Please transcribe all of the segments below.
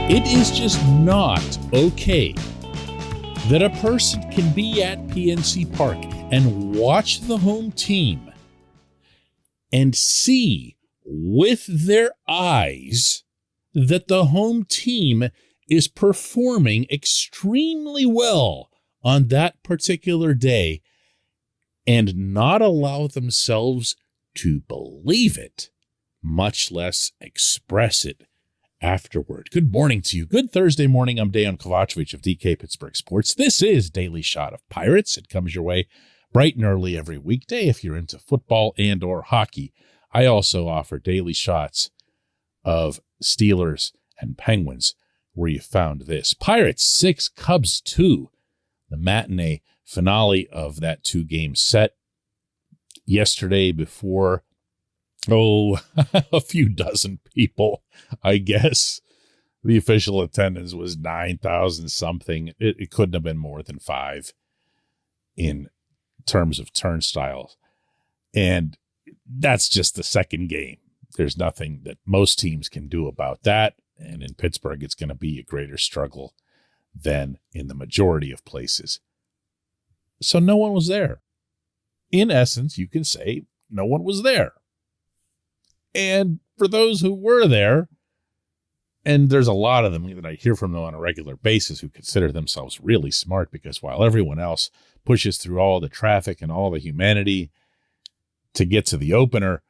It is just not okay that a person can be at PNC Park and watch the home team and see with their eyes that the home team is performing extremely well on that particular day and not allow themselves to believe it, much less express it afterward. Good morning to you. Good Thursday morning. I'm Dejan Kovacevic of DK Pittsburgh Sports. This is Daily Shot of Pirates. It comes your way bright and early every weekday if you're into football and or hockey. I also offer daily shots of Steelers and Penguins, where you found this. Pirates 6, Cubs 2. The matinee finale of that 2-game set yesterday before a few dozen people, I guess. The official attendance was 9,000 something. It couldn't have been more than 5 in terms of turnstiles. And that's just the second game. There's nothing that most teams can do about that. And in Pittsburgh, it's going to be a greater struggle than in the majority of places. So no one was there. In essence, you can say no one was there. And for those who were there, and there's a lot of them that I hear from them on a regular basis who consider themselves really smart, because while everyone else pushes through all the traffic and all the humanity to get to the opener,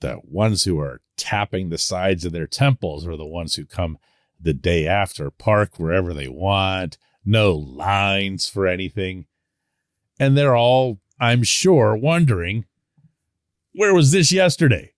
the ones who are tapping the sides of their temples are the ones who come the day after, park wherever they want, no lines for anything. And they're all, I'm sure, wondering, where was this yesterday?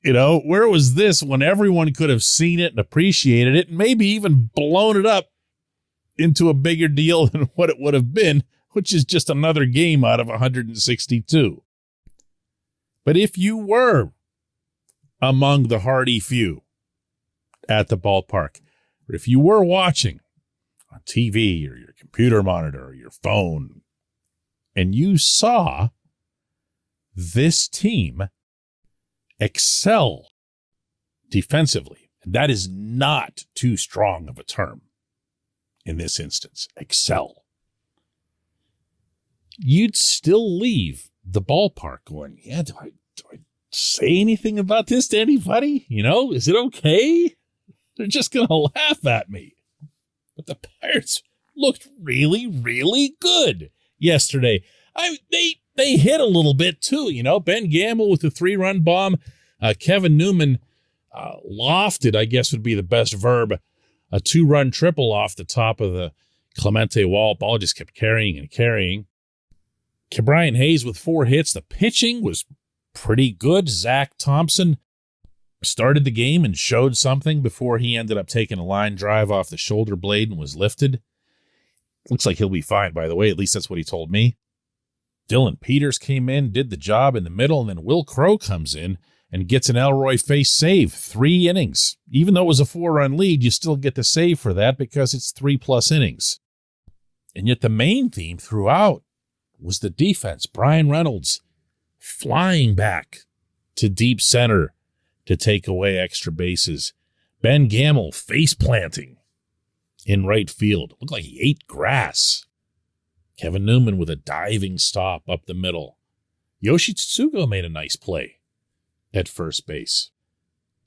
You know, where was this when everyone could have seen it and appreciated it and maybe even blown it up into a bigger deal than what it would have been, which is just another game out of 162. But if you were among the hardy few at the ballpark, or if you were watching on TV or your computer monitor or your phone, and you saw this team excel defensively, and that is not too strong of a term in this instance, excel, you'd still leave the ballpark going, yeah, do I say anything about this to anybody? You know, is it okay? They're just going to laugh at me. But the Pirates looked really, really good yesterday. They hit a little bit too, you know. Ben Gamble with the 3-run bomb. Kevin Newman lofted, I guess would be the best verb, a 2-run triple off the top of the Clemente wall. Ball just kept carrying and carrying. Brian Hayes with 4 hits. The pitching was pretty good. Zach Thompson started the game and showed something before he ended up taking a line drive off the shoulder blade and was lifted. Looks like he'll be fine, by the way. At least that's what he told me. Dylan Peters came in, did the job in the middle, and then Will Crow comes in and gets an Elroy face save. 3 innings. Even though it was a 4-run lead, you still get the save for that because it's 3+ innings. And yet the main theme throughout was the defense. Brian Reynolds flying back to deep center to take away extra bases. Ben Gamble face planting in right field. Looked like he ate grass. Kevin Newman with a diving stop up the middle. Yoshi Tsutsugo made a nice play at first base.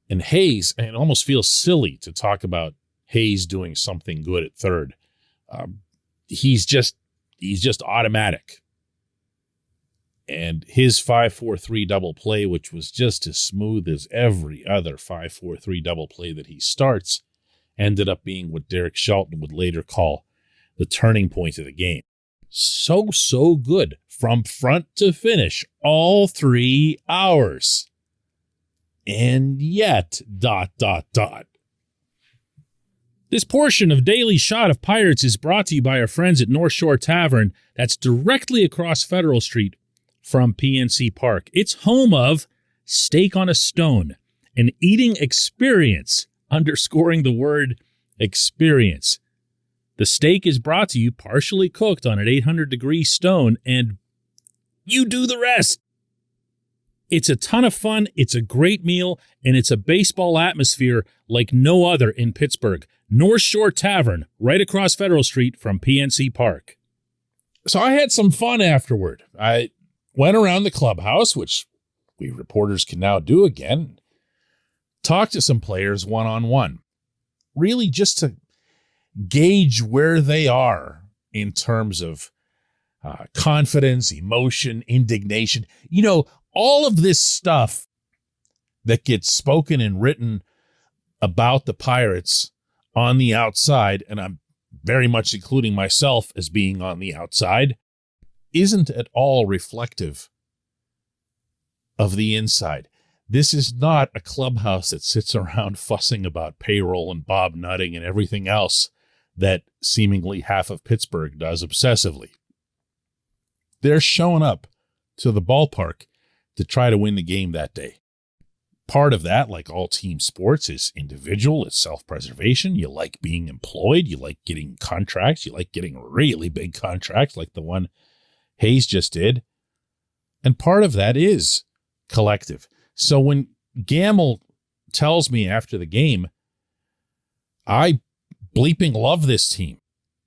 And Hayes, and it almost feels silly to talk about Hayes doing something good at third. He's just automatic. And his 5-4-3 double play, which was just as smooth as every other 5-4-3 double play that he starts, ended up being what Derek Shelton would later call the turning point of the game. So good from front to finish, all 3 hours. And yet, ... This portion of Daily Shot of Pirates is brought to you by our friends at North Shore Tavern. That's directly across Federal Street from PNC Park. It's home of Steak on a Stone, an eating experience, underscoring the word experience. The steak is brought to you partially cooked on an 800-degree stone, and you do the rest. It's a ton of fun, it's a great meal, and it's a baseball atmosphere like no other in Pittsburgh. North Shore Tavern, right across Federal Street from PNC Park. So I had some fun afterward. I went around the clubhouse, which we reporters can now do again, talked to some players one-on-one, really just to gauge where they are in terms of confidence, emotion, indignation. You know, all of this stuff that gets spoken and written about the Pirates on the outside, and I'm very much including myself as being on the outside, isn't at all reflective of the inside. This is not a clubhouse that sits around fussing about payroll and Bob Nutting and everything else that seemingly half of Pittsburgh does obsessively. They're showing up to the ballpark to try to win the game that day. Part of that, like all team sports, is individual. It's self-preservation. You like being employed. You like getting contracts. You like getting really big contracts like the one Hayes just did. And part of that is collective. So when Gamble tells me after the game, I bleeping love this team.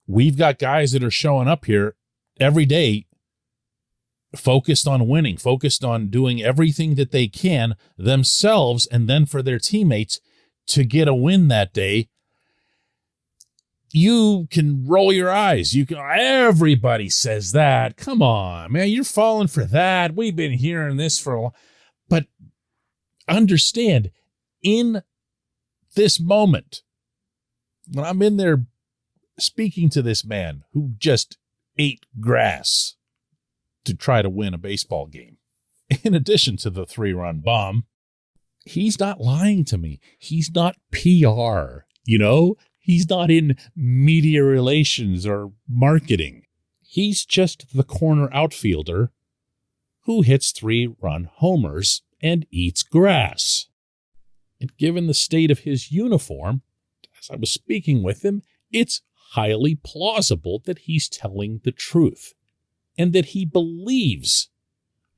We've got guys that are showing up here every day focused on winning, focused on doing everything that they can themselves and then for their teammates to get a win that day. You can roll your eyes. Everybody says that. Come on, man, you're falling for that. We've been hearing this for a while. But understand, in this moment, when I'm in there speaking to this man who just ate grass to try to win a baseball game, in addition to the 3-run bomb, he's not lying to me. He's not PR, you know? He's not in media relations or marketing. He's just the corner outfielder who hits 3-run homers and eats grass. And given the state of his uniform, as I was speaking with him, it's highly plausible that he's telling the truth and that he believes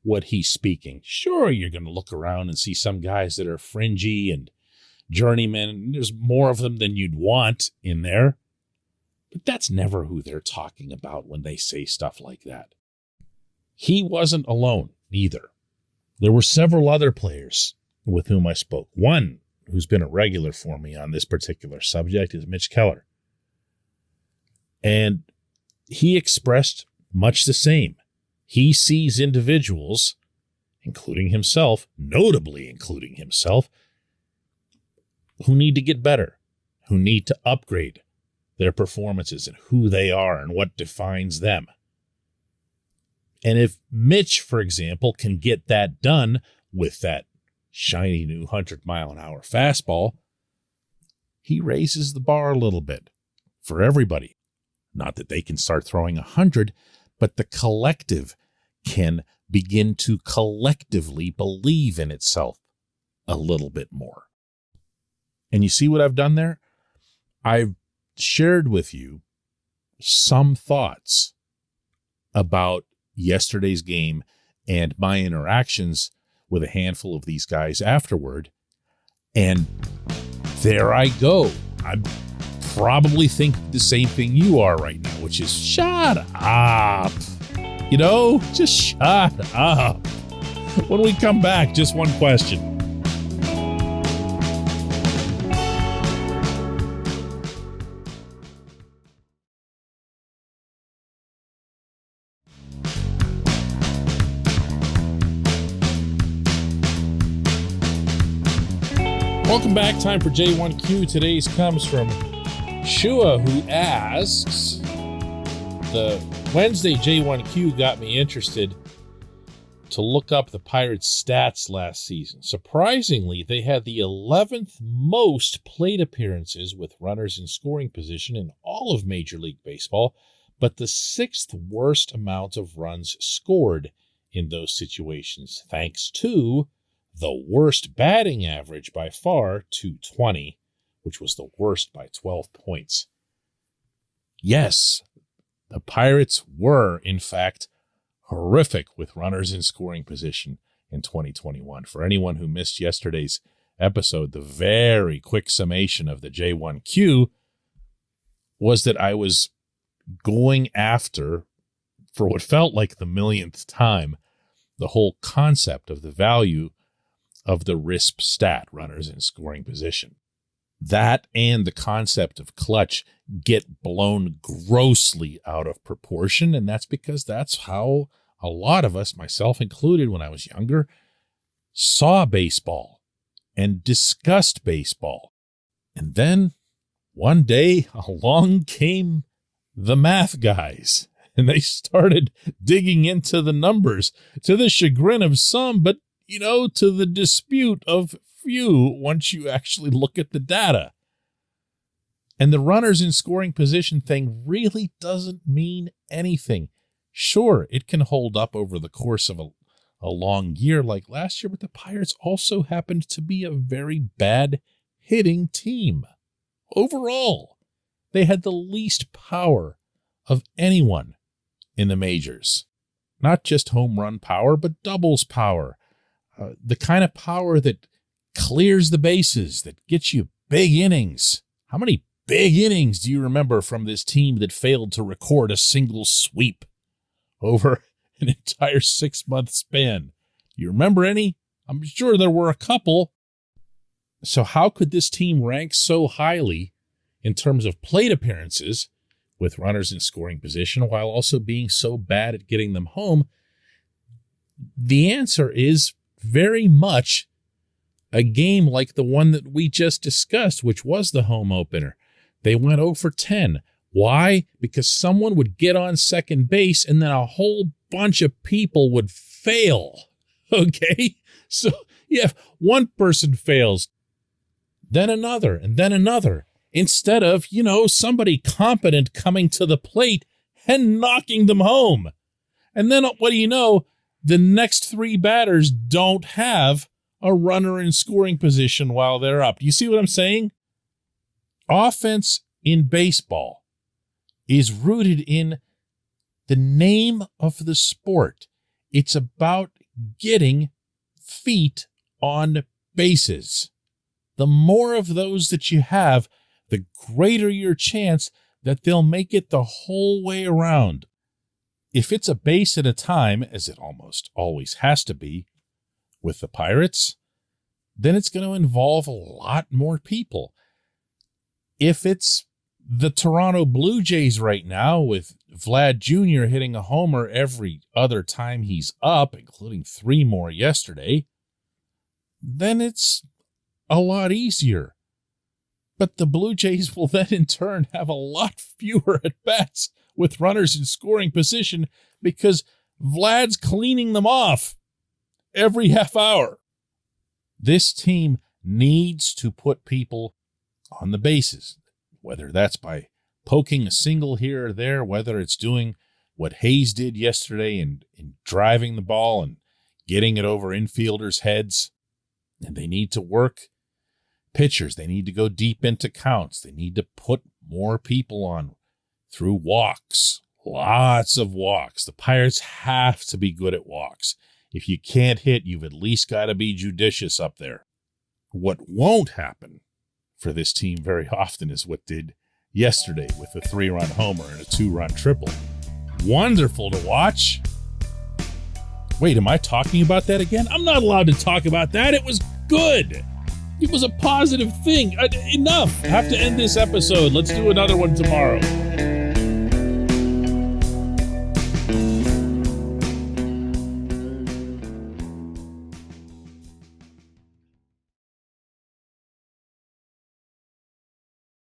what he's speaking. Sure, you're going to look around and see some guys that are fringy and journeymen, and there's more of them than you'd want in there. But that's never who they're talking about when they say stuff like that. He wasn't alone either. There were several other players with whom I spoke. One who's been a regular for me on this particular subject is Mitch Keller. And he expressed much the same. He sees individuals, including himself, notably including himself, who need to get better, who need to upgrade their performances and who they are and what defines them. And if Mitch, for example, can get that done with that shiny new 100-mile-an-hour fastball, he raises the bar a little bit for everybody. Not that they can start throwing 100, but the collective can begin to collectively believe in itself a little bit more. And you see what I've done there? I've shared with you some thoughts about yesterday's game and my interactions with a handful of these guys afterward. And there I go. I probably think the same thing you are right now, which is shut up. You know, just shut up. When we come back, just one question. Welcome back. Time for J1Q. Today's comes from Shua, who asks, the Wednesday J1Q got me interested to look up the Pirates' stats last season. Surprisingly, they had the 11th most plate appearances with runners in scoring position in all of Major League Baseball, but the 6th worst amount of runs scored in those situations, thanks to the worst batting average by far, .220, which was the worst by 12 points. Yes, the Pirates were, in fact, horrific with runners in scoring position in 2021. For anyone who missed yesterday's episode, the very quick summation of the J1Q was that I was going after, for what felt like the millionth time, the whole concept of the value of the RISP stat, runners in scoring position. That and the concept of clutch get blown grossly out of proportion, and that's because that's how a lot of us, myself included when I was younger, saw baseball and discussed baseball. And then one day along came the math guys, and they started digging into the numbers to the chagrin of some, but, to the dispute of few once you actually look at the data. And the runners in scoring position thing really doesn't mean anything. Sure, it can hold up over the course of a long year like last year, but the Pirates also happened to be a very bad hitting team. Overall, they had the least power of anyone in the majors. Not just home run power, but doubles power. The kind of power that clears the bases, that gets you big innings. How many big innings do you remember from this team that failed to record a single sweep over an entire 6-month span? You remember any? I'm sure there were a couple. So how could this team rank so highly in terms of plate appearances with runners in scoring position while also being so bad at getting them home? The answer is very much a game like the one that we just discussed, which was the home opener. They went 0 for 10. Why? Because someone would get on second base and then a whole bunch of people would fail. Okay? So if one person fails, then another, and then another, instead of, somebody competent coming to the plate and knocking them home. And then what do you know? The next 3 batters don't have a runner in scoring position while they're up. Do you see what I'm saying? Offense in baseball is rooted in the name of the sport. It's about getting feet on bases. The more of those that you have, the greater your chance that they'll make it the whole way around. If it's a base at a time, as it almost always has to be with the Pirates, then it's going to involve a lot more people. If it's the Toronto Blue Jays right now with Vlad Jr. hitting a homer every other time he's up, including 3 more yesterday, then it's a lot easier. But the Blue Jays will then in turn have a lot fewer at-bats with runners in scoring position because Vlad's cleaning them off every half hour. This team needs to put people on the bases, whether that's by poking a single here or there, whether it's doing what Hayes did yesterday and driving the ball and getting it over infielders' heads. And they need to work pitchers. They need to go deep into counts. They need to put more people on through walks, lots of walks. The Pirates have to be good at walks. If you can't hit, you've at least got to be judicious up there. What won't happen for this team very often is what did yesterday with a 3-run homer and a 2-run triple. Wonderful to watch. Wait, am I talking about that again? I'm not allowed to talk about that. It was good. It was a positive thing. Enough. I have to end this episode. Let's do another one tomorrow.